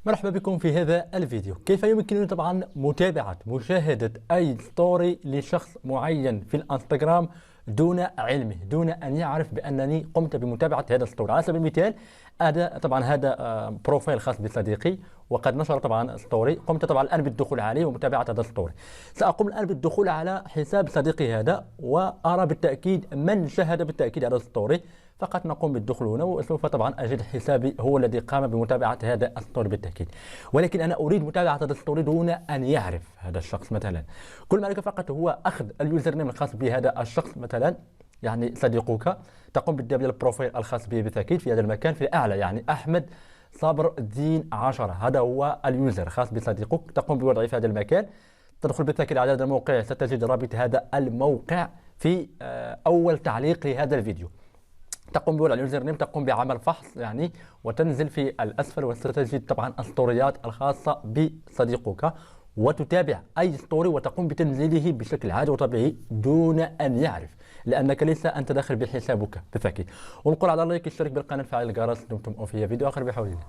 مرحبا بكم في هذا الفيديو. كيف يمكنني طبعا مشاهدة أي ستوري لشخص معين في الانستغرام دون علمه، دون أن يعرف بأنني قمت بمتابعة هذا الستوري. على سبيل المثال هذا بروفايل خاص بصديقي وقد نشر طبعا ستوري، قمت طبعا الآن بالدخول عليه ومتابعة هذا الستوري. سأقوم الآن بالدخول على حساب صديقي هذا وأرى بالتأكيد من شاهد بالتأكيد هذا الستوري، فقط نقوم بالدخول هنا وسوف طبعا أجد حسابي هو الذي قام بمتابعة هذا الستوري بالتأكيد. ولكن أنا أريد متابعة هذا الستوري دون أن يعرف هذا الشخص. مثلا كل ما عليك فقط هو أخذ اليوزر نيم الخاص بهذا الشخص، مثلا يعني صديقك، تقوم بالذهاب إلى البروفايل الخاص به بالتأكيد في هذا المكان في الأعلى، يعني أحمد صبر الدين 10، هذا هو اليوزر خاص بصديقك، تقوم بوضعه في هذا المكان. تدخل بالتأكيد على هذا الموقع، ستجد رابط هذا الموقع في أول تعليق لهذا الفيديو. تقوم بوضع اليوزر نيم، تقوم بعمل فحص يعني، وتنزل في الأسفل وستجد طبعا الستوريات الخاصة بصديقك وتتابع أي ستوري وتقوم بتنزيله بشكل عادي وطبيعي دون أن يعرف، لأنك ليس أنت داخل بحسابك بالتأكيد. ونقول على اللايك، اشترك بالقناة، فعل الجرس. دمتم في فيديو آخر بحول الله.